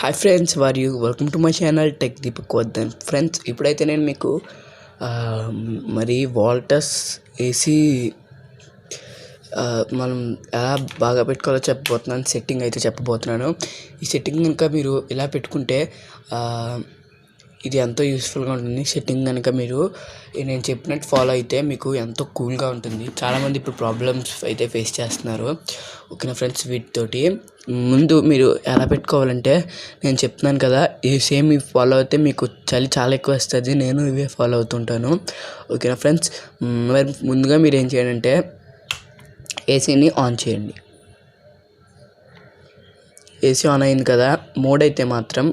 Hi friends, welcome to my channel tech Deepak Vardhan. Friends, ఇప్పుడైతే నేను మీకు మరి వోల్టాస్ ఏసీ మనం ఎలా బాగా పెట్టుకోవాలో చెప్పబోతున్నాను. సెట్టింగ్ అయితే చెప్పబోతున్నాను. ఈ సెట్టింగ్ కనుక మీరు ఇలా పెట్టుకుంటే ఇది ఎంతో యూస్ఫుల్గా ఉంటుంది. సెట్టింగ్ కనుక మీరు నేను చెప్పినట్టు ఫాలో అయితే మీకు ఎంతో కూల్గా ఉంటుంది. చాలామంది ఇప్పుడు ప్రాబ్లమ్స్ అయితే ఫేస్ చేస్తున్నారు. ఓకేనా ఫ్రెండ్స్, వీటితోటి ముందు మీరు ఎలా పెట్టుకోవాలంటే నేను చెప్తున్నాను కదా, ఈ సేమ్ ఇవి ఫాలో అయితే మీకు చలి చాలా ఎక్కువ వస్తుంది. నేను ఇవే ఫాలో అవుతుంటాను. ఓకేనా ఫ్రెండ్స్, మరి ముందుగా మీరు ఏం చేయాలంటే ఏసీని ఆన్ చేయండి. ఏసీ ఆన్ అయింది కదా, మోడ్ అయితే మాత్రం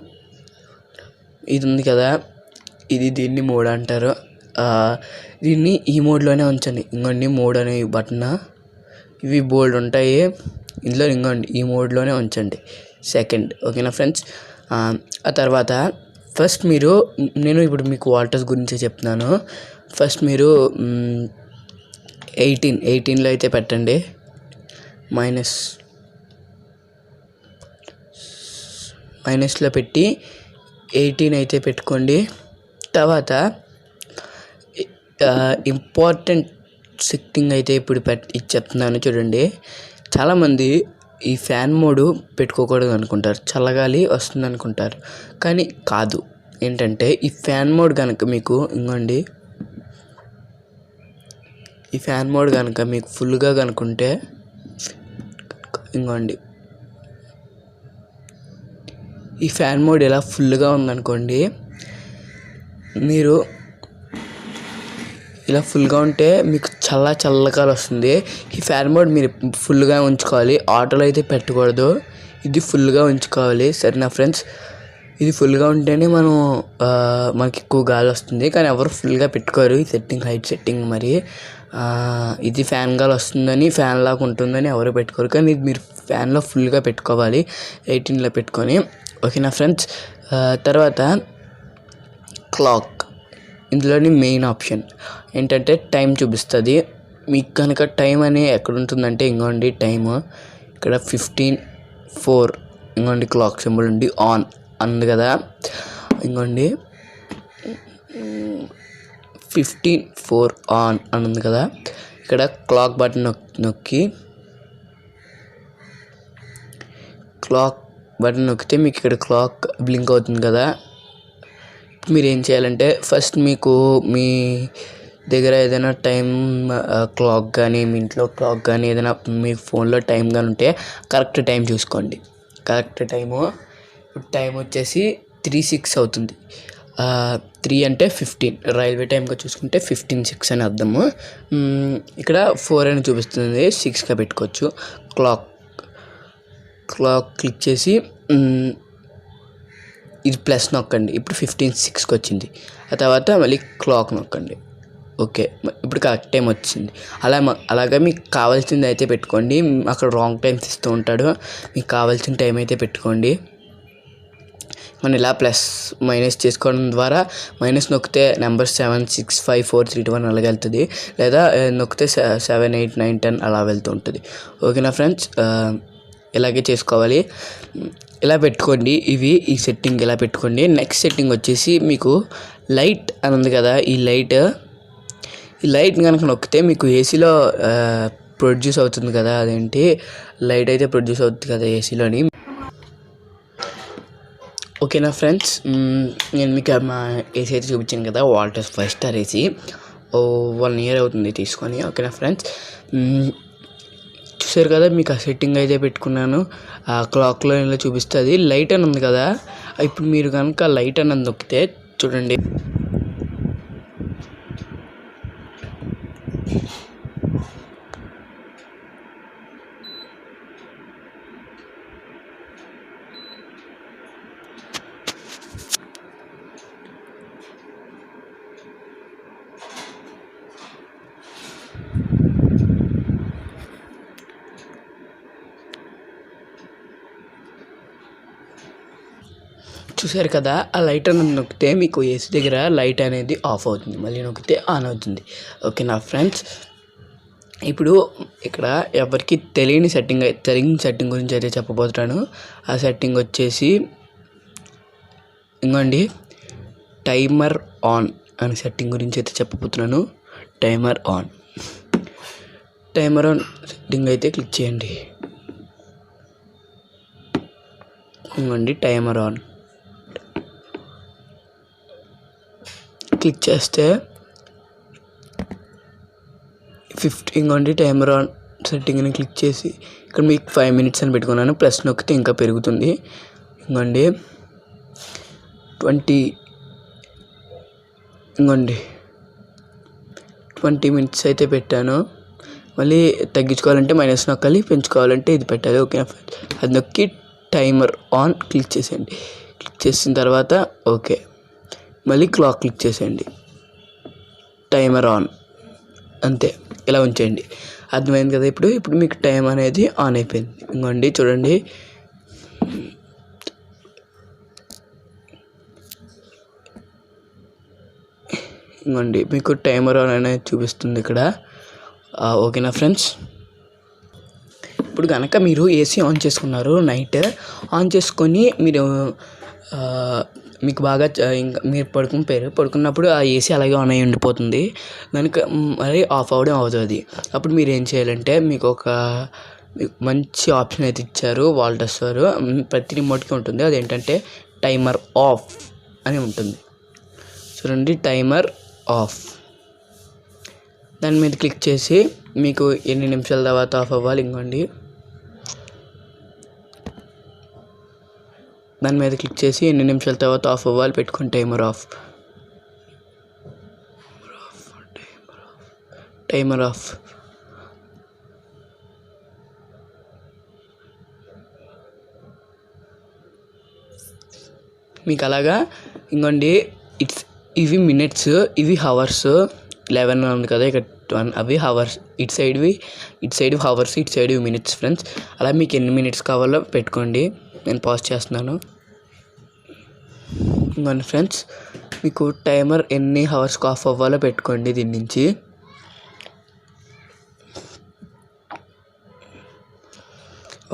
ఇది ఉంది కదా, దీన్ని మోడ్ అంటారు. దీన్ని ఈ మోడ్లోనే ఉంచండి. ఇంకోండి మోడ్ అనే బటన్, ఇవి బోల్డ్ ఉంటాయి ఇందులో. ఇంకోండి ఈ మోడ్లోనే ఉంచండి సెకండ్. ఓకేనా ఫ్రెండ్స్, ఆ తర్వాత ఫస్ట్ నేను ఇప్పుడు మీకు వోల్టాస్ గురించి చెప్తున్నాను. ఫస్ట్ మీరు 18లో అయితే పెట్టండి. మైనస్లో పెట్టి 18 అయితే పెట్టుకోండి. తర్వాత ఇంపార్టెంట్ సెట్టింగ్ అయితే ఇప్పుడు ఇది చెప్తున్నాను చూడండి. చాలామంది ఈ ఫ్యాన్ మోడు పెట్టుకోకూడదు అనుకుంటారు, చల్లగాలి వస్తుంది అనుకుంటారు. కానీ కాదు. ఏంటంటే ఈ ఫ్యాన్ మోడ్ కనుక మీకు ఈ ఫ్యాన్ మోడ్ కనుక మీకు ఫుల్గా కనుకుంటే ఈ ఫ్యాన్ మోడ్ ఇలా ఫుల్గా ఉందనుకోండి, మీరు ఇలా ఫుల్గా ఉంటే మీకు చల్లగాలి వస్తుంది. ఈ ఫ్యాన్ మోడ్ మీరు ఫుల్గా ఉంచుకోవాలి, ఆటోలో అయితే పెట్టకూడదు. ఇది ఫుల్గా ఉంచుకోవాలి. సరేనా ఫ్రెండ్స్, ఇది ఫుల్గా ఉంటేనే మనకి ఎక్కువ గాలి వస్తుంది. కానీ ఎవరు ఫుల్గా పెట్టుకోరు. ఈ సెట్టింగ్ హైట్ సెట్టింగ్ మరి ఇది ఫ్యాన్ గాలి వస్తుందని, ఫ్యాన్ లాగా ఉంటుందని ఎవరు పెట్టుకోరు. కానీ ఇది మీరు ఫ్యాన్లో ఫుల్గా పెట్టుకోవాలి, 18లో పెట్టుకొని. ఓకేనా ఫ్రెండ్స్, తర్వాత క్లాక్, ఇందులోని మెయిన్ ఆప్షన్ ఏంటంటే టైం చూపిస్తుంది. మీకు కనుక టైం అని ఎక్కడ ఉంటుందంటే టైము ఇక్కడ 15:04 క్లాక్ సింబల్ ఉండి ఆన్ అంది కదా. 15:04 ఆన్ అని ఉంది కదా. ఇక్కడ క్లాక్ బటన్ నొక్కి నొక్కితే మీకు ఇక్కడ క్లాక్ బ్లింక్ అవుతుంది కదా. మీరు ఏం చేయాలంటే ఫస్ట్ మీ దగ్గర ఏదైనా టైం క్లాక్ కానీ, మీ ఇంట్లో క్లాక్ కానీ, ఏదైనా మీ ఫోన్లో టైం కానీ ఉంటే కరెక్ట్ టైం చూసుకోండి. కరెక్ట్ టైం వచ్చేసి 3:06 అవుతుంది. 3 అంటే 15, రైల్వే టైంగా చూసుకుంటే 15:06 అని అర్థము. ఇక్కడ 4 అని చూపిస్తుంది, 6గా పెట్టుకోవచ్చు. క్లాక్ క్లిక్ చేసి ఇది ప్లస్ నొక్కండి. ఇప్పుడు 15:06కి వచ్చింది. ఆ తర్వాత మళ్ళీ క్లాక్ నొక్కండి. ఓకే, ఇప్పుడు కరెక్ట్ టైం వచ్చింది. అలాగా మీకు కావాల్సింది అయితే పెట్టుకోండి. అక్కడ రాంగ్ టైమ్స్ ఇస్తూ ఉంటాడు. మీకు కావాల్సిన టైం అయితే పెట్టుకోండి. మనం ఇలా ప్లస్ మైనస్ చేసుకోవడం ద్వారా మైనస్ నొక్కితే నెంబర్ 7, 6, 5, 4, 3, 2, 1 అలాగే వెళ్తుంది. లేదా నొక్కితే 7, 8, 9, 10 అలా వెళ్తూ ఉంటుంది. ఓకేనా ఫ్రెండ్స్, ఇలాగే చేసుకోవాలి. ఇలా పెట్టుకోండి. ఈ సెట్టింగ్ ఇలా పెట్టుకోండి. నెక్స్ట్ సెట్టింగ్ వచ్చేసి మీకు లైట్ అని ఉంది కదా, ఈ లైట్ కనుక నొక్కితే మీకు ఏసీలో ప్రొడ్యూస్ అవుతుంది కదా, అదేంటి లైట్ అయితే ప్రొడ్యూస్ అవుతుంది కదా ఏసీలోని. ఓకేనా ఫ్రెండ్స్, నేను మీకు మా ఏసీ అయితే చూపించాను కదా, వోల్టాస్ 5 స్టార్ ఏసీ. 1 year అవుతుంది తీసుకొని. ఓకేనా ఫ్రెండ్స్, చూసారు కదా, మీకు ఆ సెట్టింగ్ అయితే పెట్టుకున్నాను. ఆ క్లాక్లో ఇలా చూపిస్తుంది. లైట్ అని ఉంది కదా, ఇప్పుడు మీరు కనుక లైట్ అని నొక్కితే చూడండి, చూసారు కదా, ఆ లైట్ అనేది నొక్కితే మీకు ఏసీ దగ్గర లైట్ అనేది ఆఫ్ అవుతుంది, మళ్ళీ నొక్కితే ఆన్ అవుతుంది. ఓకేనా ఫ్రెండ్స్, ఇప్పుడు ఇక్కడ ఎవరికి తెలియని సెట్టింగ్ గురించి అయితే చెప్పబోతున్నాను. ఆ సెట్టింగ్ వచ్చేసి ఇంకోండి టైమర్ ఆన్ అనే సెట్టింగ్ గురించి అయితే చెప్పబోతున్నాను. టైమర్ ఆన్ సెట్టింగ్ అయితే క్లిక్ చేయండి. ఇంకోండి టైమర్ ఆన్ క్లిక్ చేస్తే ఇంకోండి టైమర్ ఆన్ సెట్టింగ్ని క్లిక్ చేసి ఇక్కడ మీకు 5 minutes అని పెట్టుకున్నాను. ప్లస్ నొక్కితే ఇంకా పెరుగుతుంది. ఇంకోండి 20 minutes అయితే పెట్టాను. మళ్ళీ తగ్గించుకోవాలంటే మైనస్ నొక్కాలి, పెంచుకోవాలంటే ఇది పెట్టాలి. ఓకే, అది నొక్కి టైమర్ ఆన్ క్లిక్ చేసేయండి. క్లిక్ చేసిన తర్వాత ఓకే, మళ్ళీ క్లాక్ క్లిక్ చేసేయండి. టైమర్ ఆన్ అంతే, ఇలా ఉంచేయండి. అర్థమైంది కదా? ఇప్పుడు మీకు టైం అనేది ఆన్ అయిపోయింది. ఇంకోండి చూడండి, ఇంకోండి మీకు టైమర్ ఆన్ అనేది చూపిస్తుంది ఇక్కడ. ఓకేనా ఫ్రెండ్స్? ఇప్పుడు కనుక మీరు ఏసీ ఆన్ చేసుకున్నారు, నైట్ ఆన్ చేసుకొని మీరు మీకు బాగా ఇంకా మీరు పడుకున్నప్పుడు ఆ ఏసీ అలాగే ఆన్ అయ్యి ఉండిపోతుంది. దానికి మరి ఆఫ్ అవ్వడం అవుతుంది. అప్పుడు మీరు ఏం చేయాలంటే మీకు ఒక మంచి ఆప్షన్ అయితే ఇచ్చారు వాల్టస్ వారు. ప్రతి రిమోట్కి ఉంటుంది. అదేంటంటే టైమర్ ఆఫ్ అని ఉంటుంది. చూడండి, టైమర్ ఆఫ్. దాని మీద క్లిక్ చేసి మీకు ఎన్ని నిమిషాల తర్వాత ఆఫ్ అవ్వాలి, ఇంకోండి దాని మీద క్లిక్ చేసి ఎన్ని నిమిషాల తర్వాత ఆఫ్ అవ్వాలి పెట్టుకుని టైమర్ ఆఫ్. మీకు అలాగా ఇంకోండి ఇవి మినిట్స్, ఇవి హవర్స్. 11 ఉంది కదా ఇక్కడ, అవి హవర్స్. ఇటు సైడ్ హవర్స్, ఇటు సైడ్ మినిట్స్ ఫ్రెండ్స్. అలా మీకు ఎన్ని మినిట్స్ కావాలో పెట్టుకోండి. నేను పాజ్ చేస్తున్నాను. ఇంకోండి ఫ్రెండ్స్, మీకు టైమర్ ఎన్ని హవర్స్కి ఆఫ్ అవ్వాలో పెట్టుకోండి దీని నుంచి.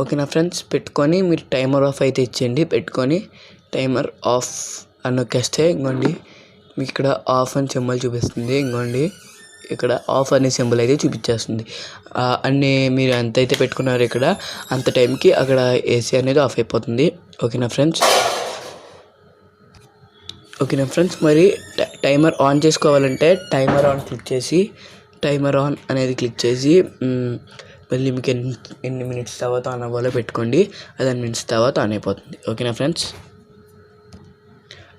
ఓకేనా ఫ్రెండ్స్? పెట్టుకొని మీరు టైమర్ ఆఫ్ అయితే ఇచ్చేయండి. పెట్టుకొని టైమర్ ఆఫ్ అని నొక్కేస్తే ఇంకోండి మీకు ఇక్కడ ఆఫ్ అని సింబల్ చూపిస్తుంది. ఇంకోండి ఇక్కడ ఆఫ్ అనే సింబల్ అయితే చూపించేస్తుంది. అన్నీ మీరు ఎంత అయితే పెట్టుకున్నారో ఇక్కడ అంత టైంకి అక్కడ ఏసీ అనేది ఆఫ్ అయిపోతుంది. ఓకేనా ఫ్రెండ్స్? మరి టైమర్ ఆన్ చేసుకోవాలంటే టైమర్ ఆన్ క్లిక్ చేసి టైమర్ ఆన్ అనేది క్లిక్ చేసి మళ్ళీ మీకు ఎన్ని మినిట్స్ తర్వాత ఆన్ అవ్వాలో పెట్టుకోండి. అది 10 minutes తర్వాత ఆన్ అయిపోతుంది. ఓకేనా ఫ్రెండ్స్?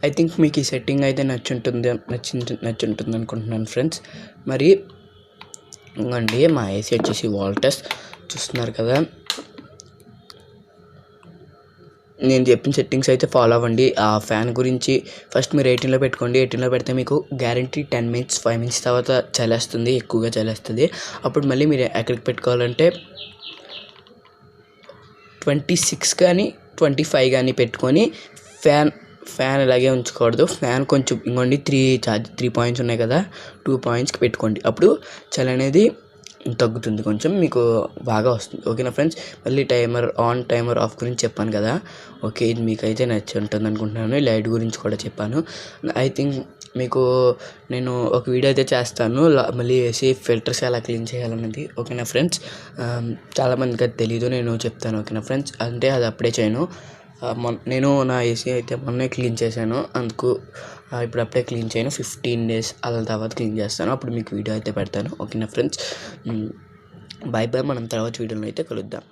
ఐ థింక్ మీకు ఈ సెట్టింగ్ అయితే నచ్చుంటుంది అనుకుంటున్నాను ఫ్రెండ్స్. మరి ఇంకోండి మా ఏసీ వచ్చేసి వాల్టస్ చూస్తున్నారు కదా. నేను చెప్పిన సెట్టింగ్స్ అయితే ఫాలో అవ్వండి. ఆ ఫ్యాన్ గురించి ఫస్ట్ మీరు 18లో పెట్టుకోండి. 18లో పెడితే మీకు గ్యారంటీ 10 minutes 5 minutes తర్వాత చలేస్తుంది, ఎక్కువగా చలేస్తుంది. అప్పుడు మళ్ళీ మీరు ఎక్కడికి పెట్టుకోవాలంటే 26 కానీ 25 కానీ పెట్టుకొని ఫ్యాన్ ఇలాగే ఉంచకూడదు. ఫ్యాన్ కొంచెం ఇంకోండి 3 points ఉన్నాయి కదా, 2 pointsకి పెట్టుకోండి. అప్పుడు చలి అనేది తగ్గుతుంది, కొంచెం మీకు బాగా వస్తుంది. ఓకేనా ఫ్రెండ్స్? మళ్ళీ టైమర్ ఆన్ టైమర్ ఆఫ్ గురించి చెప్పాను కదా. ఓకే, ఇది మీకు అయితే నచ్చి ఉంటుంది అనుకుంటున్నాను. లైట్ గురించి కూడా చెప్పాను. ఐ థింక్ మీకు నేను ఒక వీడియో అయితే చేస్తాను మళ్ళీ ఏసీ ఫిల్టర్స్ ఎలా క్లీన్ చేయాలన్నది. ఓకేనా ఫ్రెండ్స్? చాలామందికి అది తెలీదు, నేను చెప్తాను. ఓకేనా ఫ్రెండ్స్? అంటే అది అప్పుడే చేయను. నేను నా ఏసీ అయితే మొన్నే క్లీన్ చేశాను, అందుకు ఇప్పుడు అప్పుడే క్లీన్ చేయను. 15 days అలా తర్వాత క్లీన్ చేస్తాను. అప్పుడు మీకు వీడియో అయితే పెడతాను. ఓకేనా ఫ్రెండ్స్? బాయ్. మనం తర్వాత వీడియోలో అయితే కలుద్దాం.